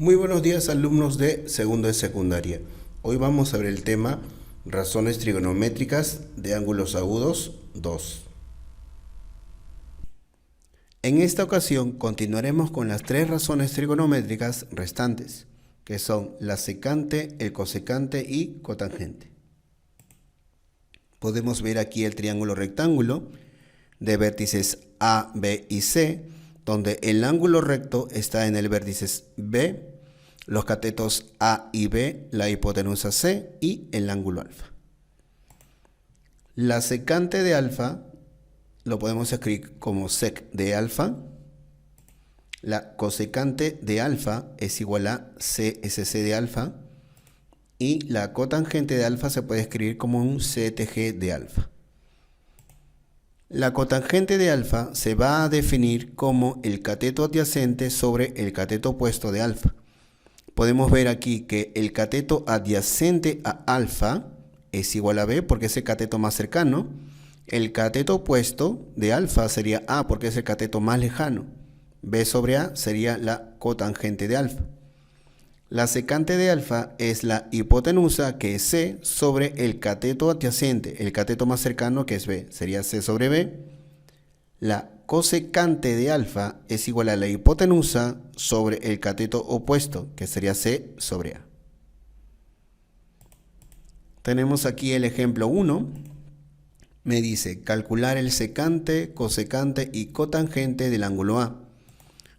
Muy buenos días, alumnos de segundo de secundaria. Hoy vamos a ver el tema razones trigonométricas de ángulos agudos 2. En esta ocasión continuaremos con las tres razones trigonométricas restantes, que son la secante, el cosecante y cotangente. Podemos ver aquí el triángulo rectángulo de vértices A, B y C, donde el ángulo recto está en el vértice B, los catetos A y B, la hipotenusa C y el ángulo alfa. La secante de alfa lo podemos escribir como sec de alfa. La cosecante de alfa es igual a CSC de alfa. Y la cotangente de alfa se puede escribir como un CTG de alfa. La cotangente de alfa se va a definir como el cateto adyacente sobre el cateto opuesto de alfa. Podemos ver aquí que el cateto adyacente a alfa es igual a B porque es el cateto más cercano. El cateto opuesto de alfa sería A porque es el cateto más lejano. B sobre A sería la cotangente de alfa. La secante de alfa es la hipotenusa, que es C, sobre el cateto adyacente, el cateto más cercano, que es B, sería C sobre B. La cosecante de alfa es igual a la hipotenusa sobre el cateto opuesto, que sería C sobre A. Tenemos aquí el ejemplo 1. Me dice calcular el secante, cosecante y cotangente del ángulo A.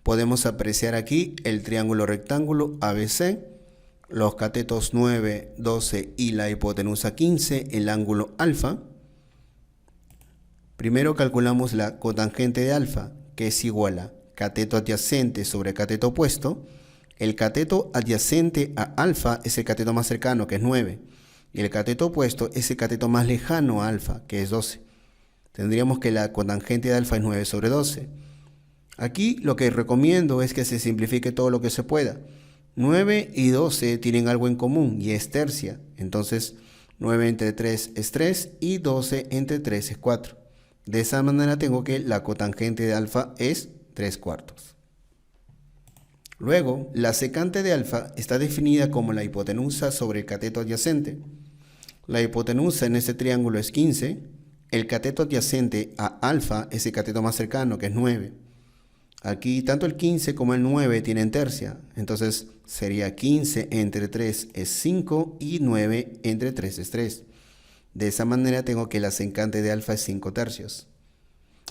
Podemos apreciar aquí el triángulo rectángulo ABC, los catetos 9, 12 y la hipotenusa 15, el ángulo alfa. Primero calculamos la cotangente de alfa, que es igual a cateto adyacente sobre cateto opuesto. El cateto adyacente a alfa es el cateto más cercano, que es 9. Y el cateto opuesto es el cateto más lejano a alfa, que es 12. Tendríamos que la cotangente de alfa es 9 sobre 12. Aquí lo que recomiendo es que se simplifique todo lo que se pueda. 9 y 12 tienen algo en común y es tercia. Entonces 9 entre 3 es 3 y 12 entre 3 es 4. De esa manera tengo que la cotangente de alfa es 3/4. Luego, la secante de alfa está definida como la hipotenusa sobre el cateto adyacente. La hipotenusa en este triángulo es 15. El cateto adyacente a alfa es el cateto más cercano, que es 9. Aquí tanto el 15 como el 9 tienen tercia, entonces sería 15 entre 3 es 5 y 9 entre 3 es 3. De esa manera tengo que la secante de alfa es 5 tercios.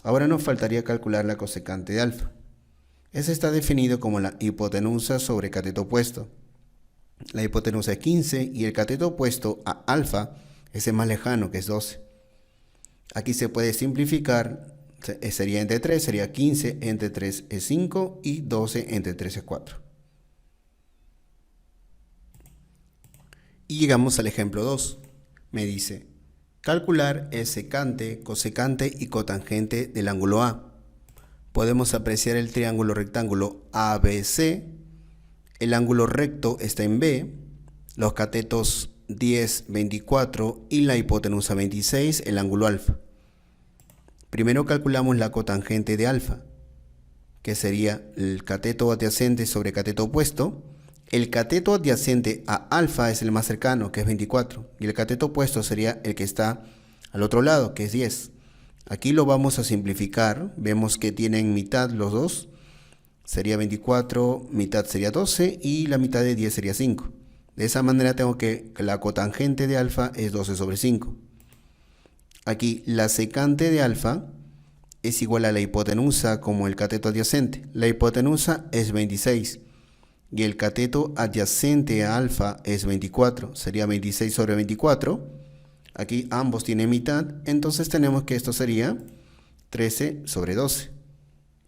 Ahora nos faltaría calcular la cosecante de alfa. Ese está definido como la hipotenusa sobre cateto opuesto. La hipotenusa es 15 y el cateto opuesto a alfa es el más lejano, que es 12. Aquí se puede simplificar. Sería entre 3, sería 15 entre 3 es 5 y 12 entre 3 es 4. Y llegamos al ejemplo 2. Me dice, calcular el secante, cosecante y cotangente del ángulo A. Podemos apreciar el triángulo rectángulo ABC. El ángulo recto está en B. Los catetos 10, 24 y la hipotenusa 26, el ángulo alfa. Primero calculamos la cotangente de alfa, que sería el cateto adyacente sobre cateto opuesto. El cateto adyacente a alfa es el más cercano, que es 24, y el cateto opuesto sería el que está al otro lado, que es 10. Aquí lo vamos a simplificar, vemos que tienen mitad los dos, sería 24, mitad sería 12 y la mitad de 10 sería 5. De esa manera tengo que la cotangente de alfa es 12 sobre 5. Aquí la secante de alfa es igual a la hipotenusa como el cateto adyacente. La hipotenusa es 26 y el cateto adyacente a alfa es 24. Sería 26 sobre 24. Aquí ambos tienen mitad, entonces tenemos que esto sería 13 sobre 12.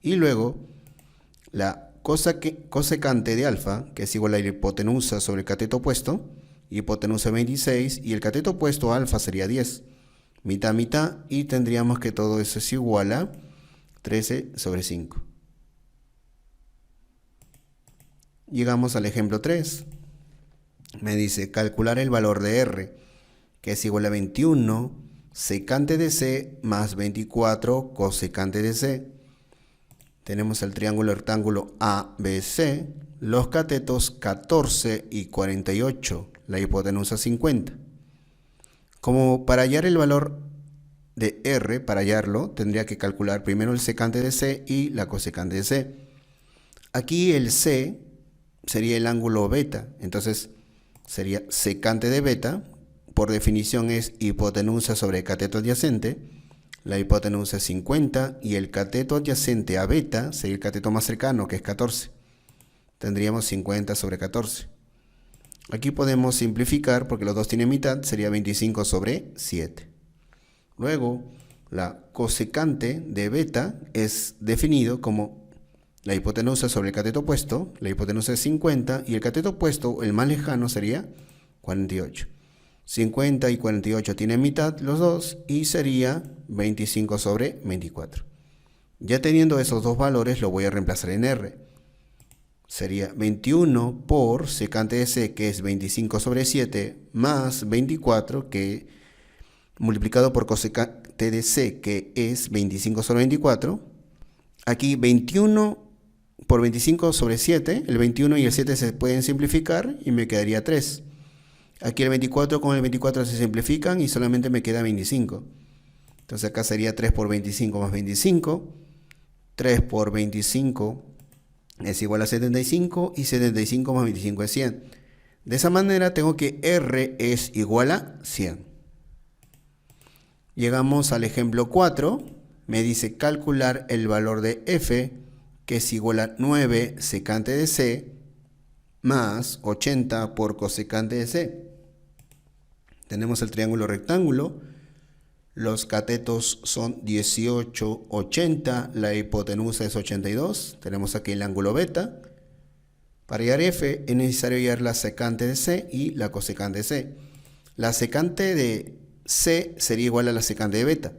Y luego la cosecante de alfa, que es igual a la hipotenusa sobre el cateto opuesto, hipotenusa 26 y el cateto opuesto a alfa sería 10. Mitad, mitad, y tendríamos que todo eso es igual a 13 sobre 5. Llegamos al ejemplo 3. Me dice calcular el valor de R, que es igual a 21 secante de C más 24 cosecante de C. Tenemos el triángulo rectángulo ABC, los catetos 14 y 48, la hipotenusa 50. Como para hallar el valor de R, para hallarlo, tendría que calcular primero el secante de C y la cosecante de C. Aquí el C sería el ángulo beta, entonces sería secante de beta, por definición es hipotenusa sobre cateto adyacente. La hipotenusa es 50 y el cateto adyacente a beta sería el cateto más cercano, que es 14. Tendríamos 50 sobre 14. Aquí podemos simplificar porque los dos tienen mitad, sería 25 sobre 7. Luego, la cosecante de beta es definido como la hipotenusa sobre el cateto opuesto. La hipotenusa es 50 y el cateto opuesto, el más lejano, sería 48. 50 y 48 tienen mitad los dos y sería 25 sobre 24. Ya teniendo esos dos valores, lo voy a reemplazar en R. Sería 21 por secante de C, que es 25 sobre 7, más 24, que multiplicado por cosecante de C, que es 25 sobre 24. Aquí 21 por 25 sobre 7, el 21 y el 7 se pueden simplificar y me quedaría 3. Aquí el 24 con el 24 se simplifican y solamente me queda 25. Entonces acá sería 3 por 25 más 25. 3 por 25 es igual a 75 y 75 más 25 es 100. De esa manera tengo que R es igual a 100. Llegamos al ejemplo 4. Me dice calcular el valor de F, que es igual a 9 secante de C más 80 por cosecante de C. Tenemos el triángulo rectángulo. Los catetos son 18, 80. La hipotenusa es 82. Tenemos aquí el ángulo beta. Para hallar F es necesario hallar la secante de C y la cosecante de C. La secante de C sería igual a la secante de beta,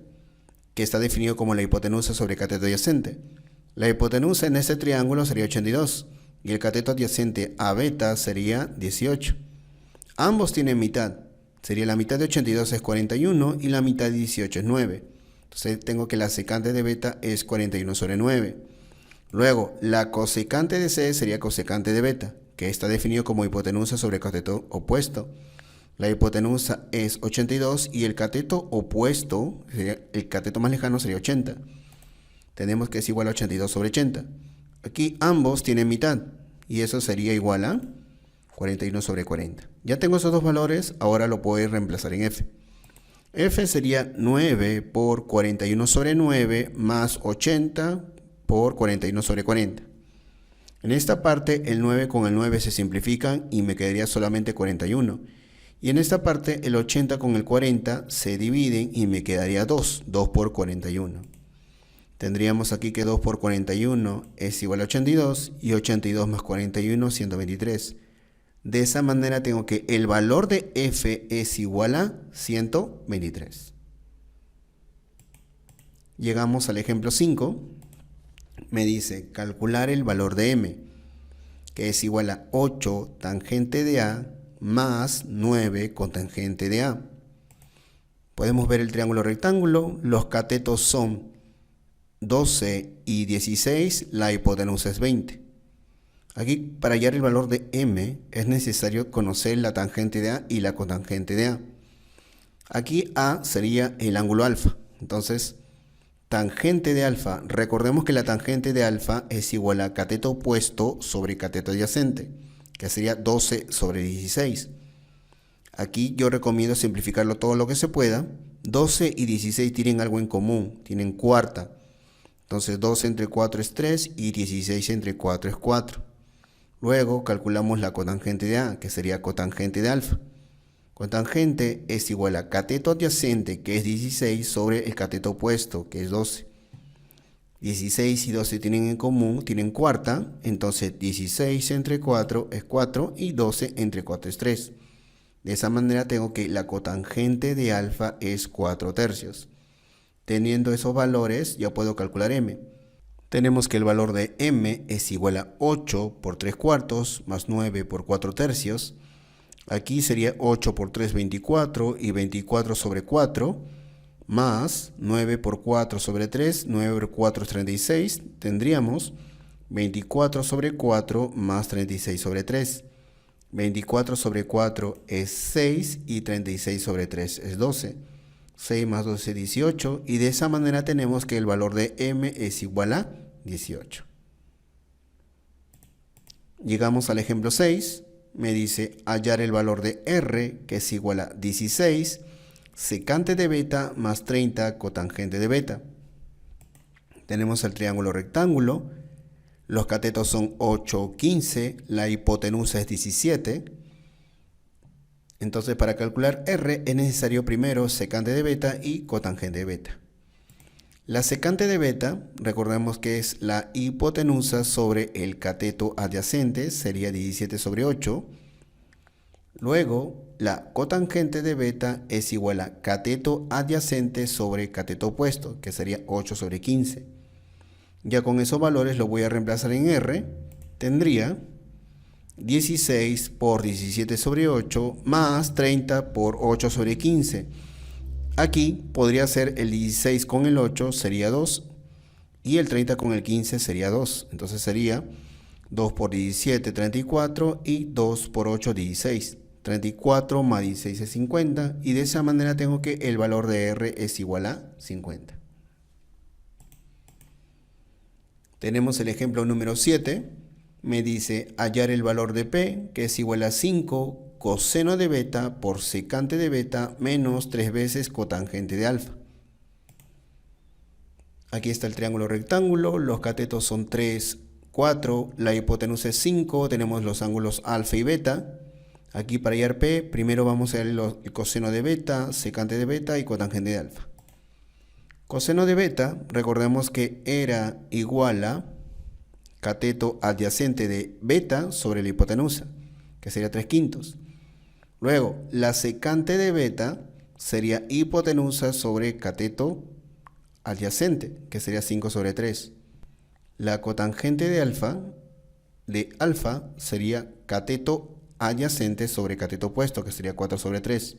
que está definido como la hipotenusa sobre cateto adyacente. La hipotenusa en este triángulo sería 82 y el cateto adyacente a beta sería 18. Ambos tienen mitad. Sería la mitad de 82 es 41 y la mitad de 18 es 9. Entonces tengo que la secante de beta es 41 sobre 9. Luego, la cosecante de C sería cosecante de beta, que está definido como hipotenusa sobre cateto opuesto. La hipotenusa es 82 y el cateto opuesto, el cateto más lejano, sería 80. Tenemos que es igual a 82 sobre 80. Aquí ambos tienen mitad y eso sería igual a 41 sobre 40. Ya tengo esos dos valores, ahora lo puedo reemplazar en F. F sería 9 por 41 sobre 9 más 80 por 41 sobre 40. En esta parte el 9 con el 9 se simplifican y me quedaría solamente 41. Y en esta parte el 80 con el 40 se dividen y me quedaría 2 por 41. Tendríamos aquí que 2 por 41 es igual a 82 y 82 más 41, 123. De esa manera tengo que el valor de F es igual a 123. Llegamos al ejemplo 5. Me dice calcular el valor de M, que es igual a 8 tangente de A más 9 cotangente de A. Podemos ver el triángulo rectángulo. Los catetos son 12 y 16. La hipotenusa es 20. Aquí, para hallar el valor de M, es necesario conocer la tangente de A y la cotangente de A. Aquí A sería el ángulo alfa. Entonces, tangente de alfa. Recordemos que la tangente de alfa es igual a cateto opuesto sobre cateto adyacente, que sería 12 sobre 16. Aquí yo recomiendo simplificarlo todo lo que se pueda. 12 y 16 tienen algo en común, tienen cuarta. Entonces 12 entre 4 es 3 y 16 entre 4 es 4. Luego calculamos la cotangente de A, que sería cotangente de alfa. Cotangente es igual a cateto adyacente, que es 16, sobre el cateto opuesto, que es 12. 16 y 12 tienen en común, tienen cuarta, entonces 16 entre 4 es 4 y 12 entre 4 es 3. De esa manera tengo que la cotangente de alfa es 4 tercios. Teniendo esos valores, ya puedo calcular M. Tenemos que el valor de M es igual a 8 por 3 cuartos más 9 por 4 tercios. Aquí sería 8 por 3, 24 y 24 sobre 4 más 9 por 4 sobre 3, 9 por 4 es 36, tendríamos 24 sobre 4 más 36 sobre 3. 24 sobre 4 es 6 y 36 sobre 3 es 12. 6 más 12 es 18 y de esa manera tenemos que el valor de m es igual a 18. Llegamos al ejemplo 6, me dice hallar el valor de r, que es igual a 16, secante de beta más 30 cotangente de beta. Tenemos el triángulo rectángulo, los catetos son 8, 15, la hipotenusa es 17. Entonces para calcular r es necesario primero secante de beta y cotangente de beta. La secante de beta, recordemos que es la hipotenusa sobre el cateto adyacente, sería 17 sobre 8. Luego, la cotangente de beta es igual a cateto adyacente sobre cateto opuesto, que sería 8 sobre 15. Ya con esos valores los voy a reemplazar en r. Tendría 16 por 17 sobre 8 más 30 por 8 sobre 15. Aquí podría ser el 16 con el 8 sería 2 y el 30 con el 15 sería 2. Entonces sería 2 por 17, 34 y 2 por 8, 16. 34 más 16 es 50 y de esa manera tengo que el valor de r es igual a 50. Tenemos el ejemplo número 7. Me dice hallar el valor de p, que es igual a 5 coseno de beta por secante de beta menos 3 veces cotangente de alfa. Aquí está el triángulo rectángulo, los catetos son 3, 4, la hipotenusa es 5, tenemos los ángulos alfa y beta. Aquí para hallar p, primero vamos a ver el coseno de beta, secante de beta y cotangente de alfa. Coseno de beta, recordemos que era igual a cateto adyacente de beta sobre la hipotenusa, que sería 3/5. Luego, la secante de beta sería hipotenusa sobre cateto adyacente, que sería 5 sobre 3. La cotangente de alfa sería cateto adyacente sobre cateto opuesto, que sería 4 sobre 3.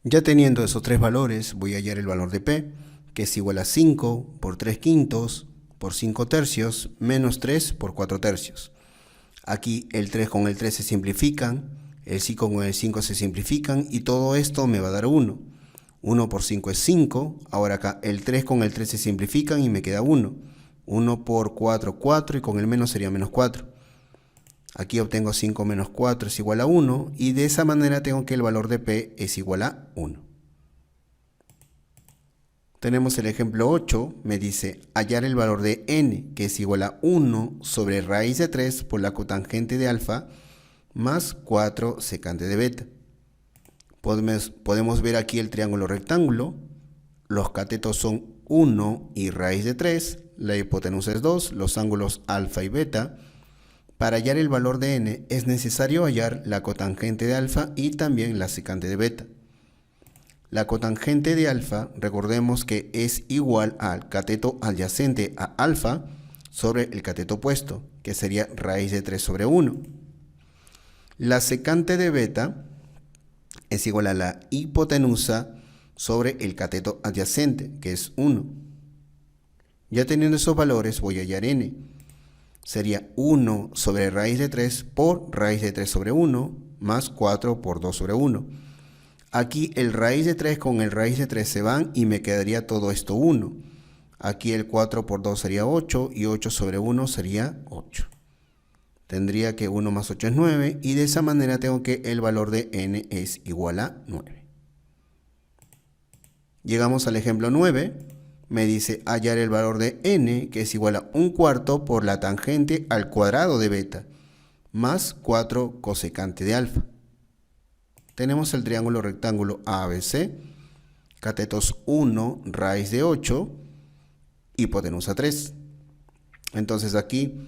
Ya teniendo esos tres valores, voy a hallar el valor de p, que es igual a 5 por 3/5 por 5 tercios menos 3 por 4 tercios. Aquí el 3 con el 3 se simplifican, el 5 con el 5 se simplifican y todo esto me va a dar 1. 1 por 5 es 5, ahora acá el 3 con el 3 se simplifican y me queda 1. 1 por 4, 4 y con el menos sería menos 4. Aquí obtengo 5 menos 4 es igual a 1 y de esa manera tengo que el valor de p es igual a 1. Tenemos el ejemplo 8, me dice hallar el valor de n, que es igual a 1 sobre raíz de 3 por la cotangente de alfa más 4 secante de beta. Podemos ver aquí el triángulo rectángulo, los catetos son 1 y raíz de 3, la hipotenusa es 2, los ángulos alfa y beta. Para hallar el valor de n es necesario hallar la cotangente de alfa y también la secante de beta. La cotangente de alfa, recordemos que es igual al cateto adyacente a alfa sobre el cateto opuesto, que sería raíz de 3 sobre 1. La secante de beta es igual a la hipotenusa sobre el cateto adyacente, que es 1. Ya teniendo esos valores, voy a hallar n. Sería 1 sobre raíz de 3 por raíz de 3 sobre 1 más 4 por 2 sobre 1. Aquí el raíz de 3 con el raíz de 3 se van y me quedaría todo esto 1. Aquí el 4 por 2 sería 8 y 8 sobre 1 sería 8. Tendría que 1 más 8 es 9 y de esa manera tengo que el valor de n es igual a 9. Llegamos al ejemplo 9. Me dice hallar el valor de n, que es igual a 1/4 por la tangente al cuadrado de beta, más 4 cosecante de alfa. Tenemos el triángulo rectángulo ABC, catetos 1, raíz de 8, hipotenusa 3. Entonces aquí,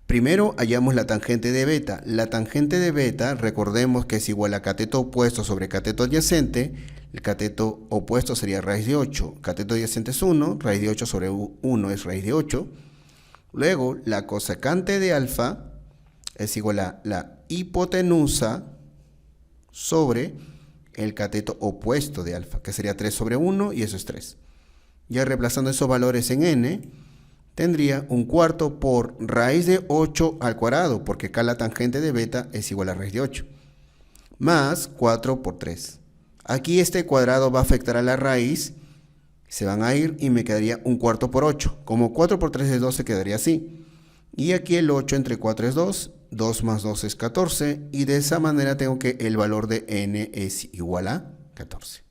primero hallamos la tangente de beta. La tangente de beta, recordemos que es igual a cateto opuesto sobre cateto adyacente. El cateto opuesto sería raíz de 8. Cateto adyacente es 1, raíz de 8 sobre 1 es raíz de 8. Luego, la cosecante de alfa es igual a la hipotenusa sobre el cateto opuesto de alfa, que sería 3 sobre 1 y eso es 3. Ya reemplazando esos valores en n, tendría un cuarto por raíz de 8 al cuadrado, porque acá la tangente de beta es igual a raíz de 8, más 4 por 3. Aquí este cuadrado va a afectar a la raíz, se van a ir y me quedaría un cuarto por 8. Como 4 por 3 es 12, quedaría así. Y aquí el 8 entre 4 es 2, 2 más 2 es 14, y de esa manera tengo que el valor de n es igual a 14.